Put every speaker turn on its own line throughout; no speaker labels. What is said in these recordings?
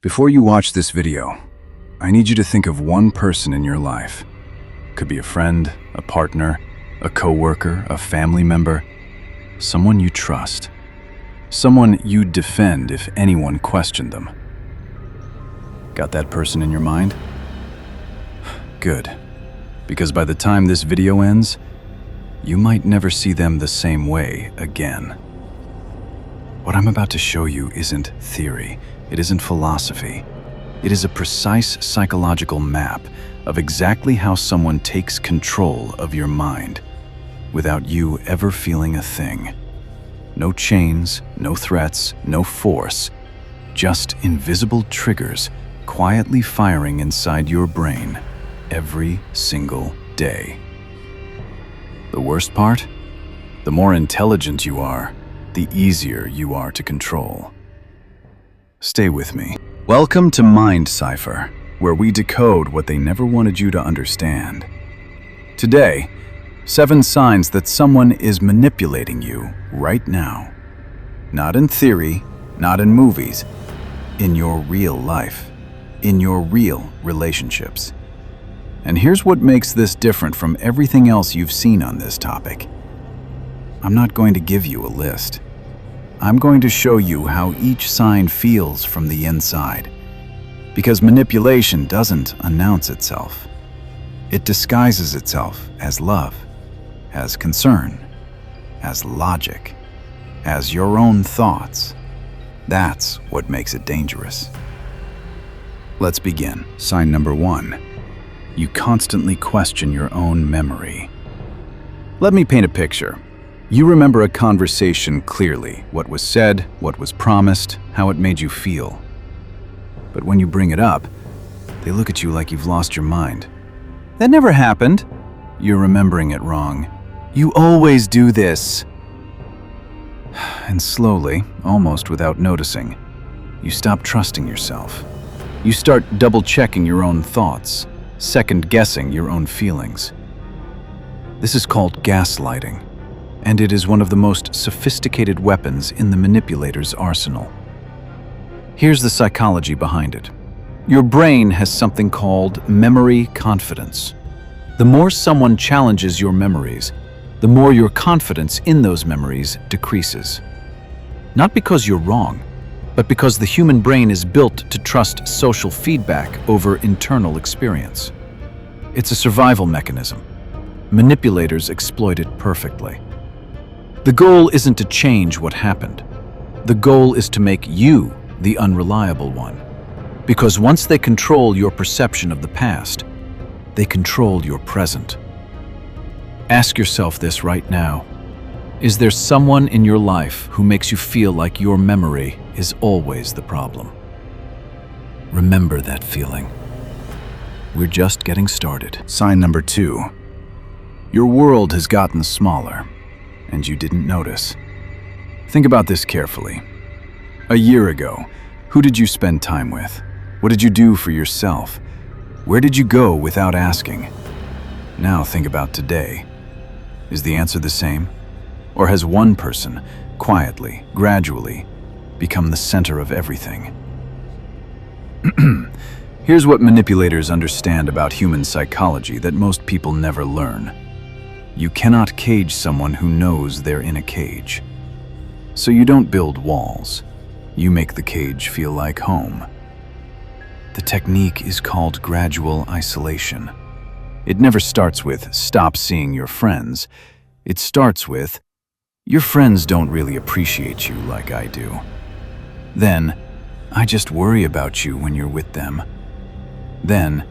Before you watch this video, I need you to think of one person in your life. Could be a friend, a partner, a coworker, a family member, someone you trust, someone you'd defend if anyone questioned them. Got that person in your mind? Good, because by the time this video ends, you might never see them the same way again. What I'm about to show you isn't theory, it isn't philosophy. It is a precise psychological map of exactly how someone takes control of your mind without you ever feeling a thing. No chains, no threats, no force, just invisible triggers quietly firing inside your brain every single day. The worst part? The more intelligent you are, the easier you are to control. Stay with me. Welcome to MindCypher, where we decode what they never wanted you to understand. Today, 7 signs that someone is manipulating you right now. Not in theory, not in movies, in your real life, in your real relationships. And here's what makes this different from everything else you've seen on this topic. I'm not going to give you a list. I'm going to show you how each sign feels from the inside. Because manipulation doesn't announce itself. It disguises itself as love, as concern, as logic, as your own thoughts. That's what makes it dangerous. Let's begin. Sign number 1. You constantly question your own memory. Let me paint a picture. You remember a conversation clearly, what was said, what was promised, how it made you feel. But when you bring it up, they look at you like you've lost your mind. That never happened. You're remembering it wrong. You always do this. And slowly, almost without noticing, you stop trusting yourself. You start double-checking your own thoughts, second-guessing your own feelings. This is called gaslighting, and it is one of the most sophisticated weapons in the manipulator's arsenal. Here's the psychology behind it. Your brain has something called memory confidence. The more someone challenges your memories, the more your confidence in those memories decreases. Not because you're wrong, but because the human brain is built to trust social feedback over internal experience. It's a survival mechanism. Manipulators exploit it perfectly. The goal isn't to change what happened. The goal is to make you the unreliable one. Because once they control your perception of the past, they control your present. Ask yourself this right now. Is there someone in your life who makes you feel like your memory is always the problem? Remember that feeling. We're just getting started. Sign number 2. Your world has gotten smaller, and you didn't notice. Think about this carefully. A year ago, who did you spend time with? What did you do for yourself? Where did you go without asking? Now think about today. Is the answer the same? Or has one person, quietly, gradually, become the center of everything? Here's what manipulators understand about human psychology that most people never learn. You cannot cage someone who knows they're in a cage. So you don't build walls. You make the cage feel like home. The technique is called gradual isolation. It never starts with, stop seeing your friends. It starts with, your friends don't really appreciate you like I do. Then, I just worry about you when you're with them. Then,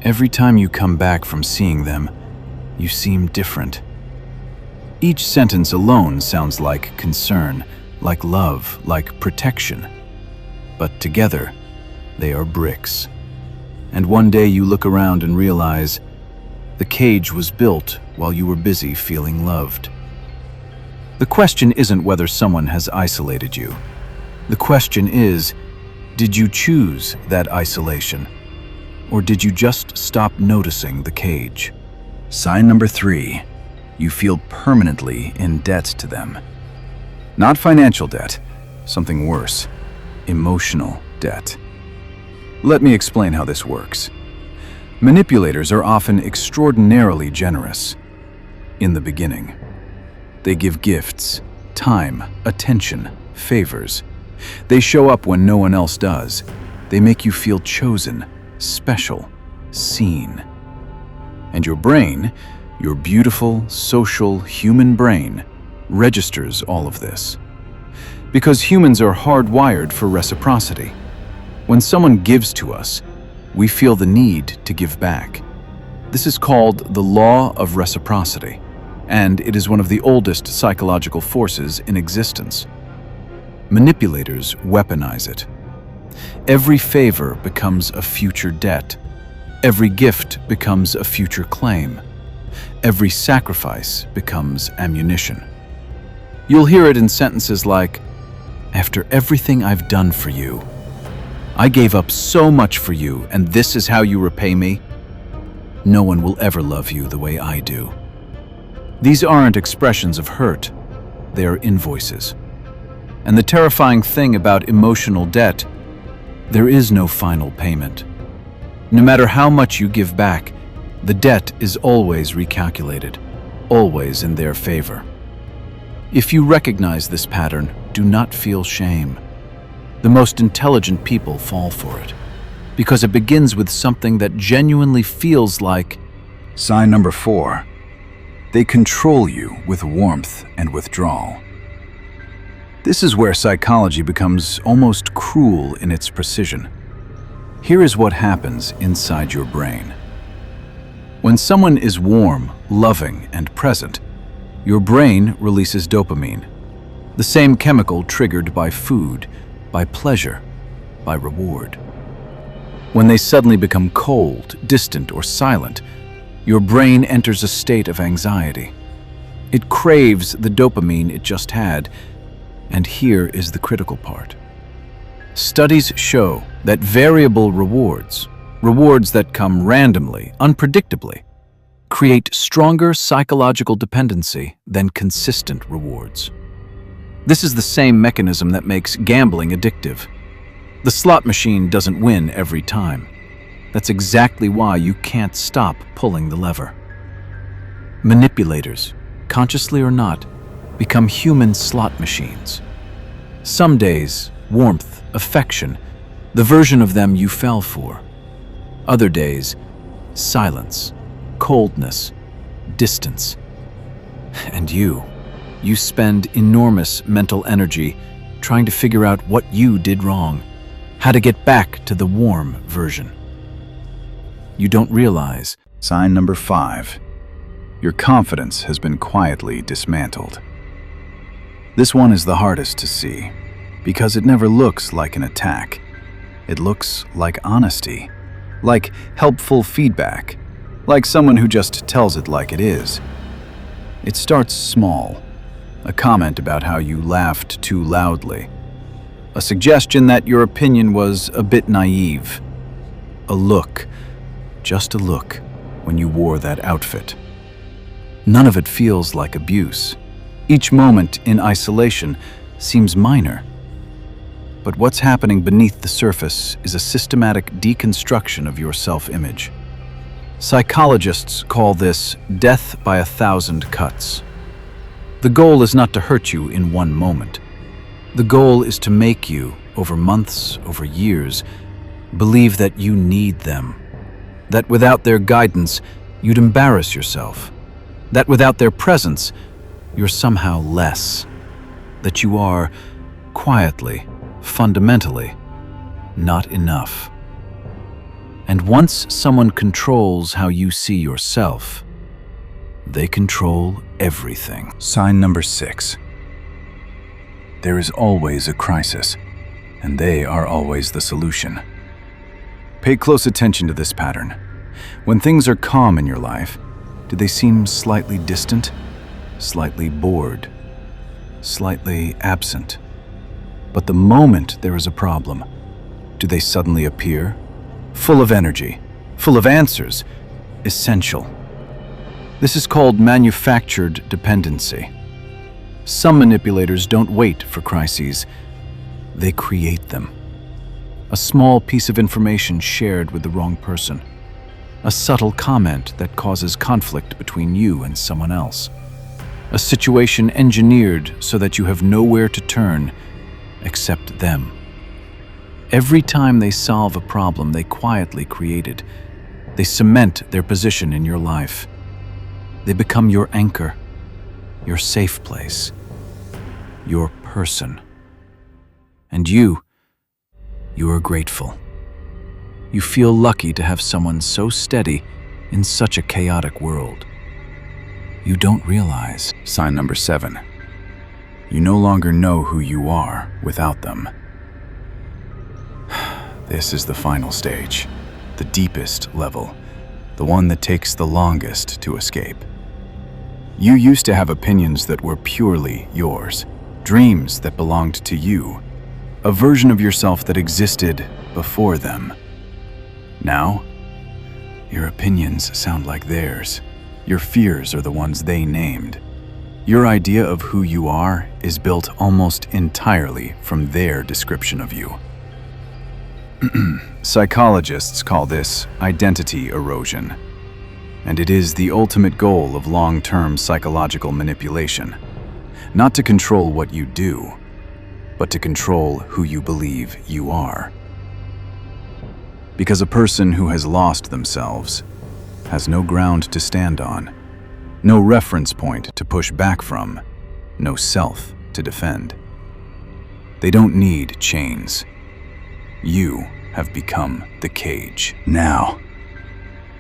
every time you come back from seeing them, you seem different. Each sentence alone sounds like concern, like love, like protection. But together, they are bricks. And one day you look around and realize the cage was built while you were busy feeling loved. The question isn't whether someone has isolated you. The question is, did you choose that isolation? Or did you just stop noticing the cage? Sign number 3. You feel permanently in debt to them. Not financial debt, something worse, emotional debt. Let me explain how this works. Manipulators are often extraordinarily generous. In the beginning, they give gifts, time, attention, favors. They show up when no one else does. They make you feel chosen, special, seen. And your brain, your beautiful, social, human brain, registers all of this. Because humans are hardwired for reciprocity. When someone gives to us, we feel the need to give back. This is called the law of reciprocity, and it is one of the oldest psychological forces in existence. Manipulators weaponize it. Every favor becomes a future debt. Every gift becomes a future claim. Every sacrifice becomes ammunition. You'll hear it in sentences like, "After everything I've done for you, I gave up so much for you, and this is how you repay me? No one will ever love you the way I do." These aren't expressions of hurt, they are invoices. And the terrifying thing about emotional debt, there is no final payment. No matter how much you give back, the debt is always recalculated, always in their favor. If you recognize this pattern, do not feel shame. The most intelligent people fall for it, because it begins with something that genuinely feels like...
Sign number 4. They control you with warmth and withdrawal.
This is where psychology becomes almost cruel in its precision. Here is what happens inside your brain. When someone is warm, loving, and present, your brain releases dopamine, the same chemical triggered by food, by pleasure, by reward. When they suddenly become cold, distant, or silent, your brain enters a state of anxiety. It craves the dopamine it just had, and here is the critical part. Studies show that variable rewards, rewards that come randomly, unpredictably, create stronger psychological dependency than consistent rewards. This is the same mechanism that makes gambling addictive. The slot machine doesn't win every time. That's exactly why you can't stop pulling the lever. Manipulators, consciously or not, become human slot machines. Some days, warmth, affection, the version of them you fell for. Other days, silence, coldness, distance. And you spend enormous mental energy trying to figure out what you did wrong, how to get back to the warm version. You don't realize.
Sign number 5. Your confidence has been quietly dismantled. This one is the hardest to see, because it never looks like an attack. It looks like honesty, like helpful feedback, like someone who just tells it like it is. It starts small, a comment about how you laughed too loudly, a suggestion that your opinion was a bit naive, a look, just a look, when you wore that outfit. None of it feels like abuse. Each moment in isolation seems minor. But what's happening beneath the surface is a systematic deconstruction of your self-image. Psychologists call this death by 1,000 cuts. The goal is not to hurt you in one moment. The goal is to make you, over months, over years, believe that you need them. That without their guidance, you'd embarrass yourself. That without their presence, you're somehow less. That you are, quietly, fundamentally, not enough. And once someone controls how you see yourself, they control everything. Sign number 6. There is always a crisis, and they are always the solution. Pay close attention to this pattern. When things are calm in your life, do they seem slightly distant, slightly bored, slightly absent? But the moment there is a problem, do they suddenly appear? Full of energy, full of answers, essential. This is called manufactured dependency. Some manipulators don't wait for crises, they create them. a small piece of information shared with the wrong person, a subtle comment that causes conflict between you and someone else, a situation engineered so that you have nowhere to turn except them. Every time they solve a problem they quietly created, they cement their position in your life. They become your anchor, your safe place, your person. And you are grateful. You feel lucky to have someone so steady in such a chaotic world. You don't realize.
Sign number 7. You no longer know who you are without them. This is the final stage, the deepest level, the one that takes the longest to escape. You used to have opinions that were purely yours, dreams that belonged to you, a version of yourself that existed before them. Now, your opinions sound like theirs. Your fears are the ones they named. Your idea of who you are is built almost entirely from their description of you. Psychologists call this identity erosion, and it is the ultimate goal of long-term psychological manipulation. Not to control what you do, but to control who you believe you are. Because a person who has lost themselves has no ground to stand on, no reference point to push back from, no self to defend. They don't need chains. You have become the cage. Now,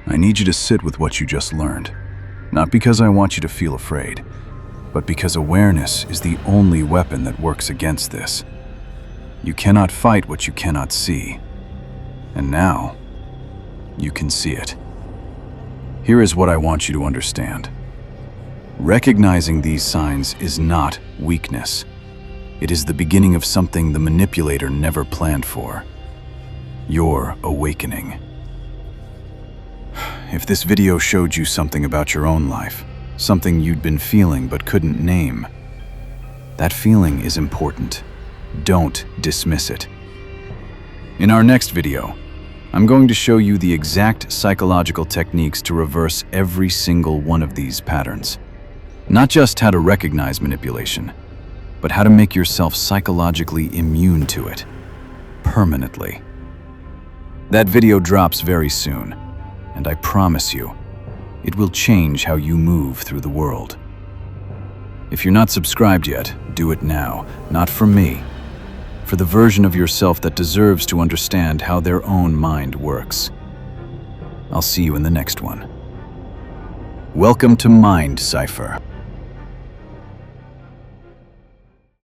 I need you to sit with what you just learned. Not because I want you to feel afraid, but because awareness is the only weapon that works against this. You cannot fight what you cannot see. And now, you can see it. Here is what I want you to understand. Recognizing these signs is not weakness. It is the beginning of something the manipulator never planned for. Your awakening. If this video showed you something about your own life, something you'd been feeling but couldn't name, that feeling is important. Don't dismiss it. In our next video, I'm going to show you the exact psychological techniques to reverse every single one of these patterns. Not just how to recognize manipulation, but how to make yourself psychologically immune to it, permanently. That video drops very soon, and I promise you, it will change how you move through the world. If you're not subscribed yet, do it now, not for me, for the version of yourself that deserves to understand how their own mind works. I'll see you in the next one. Welcome to MindCypher.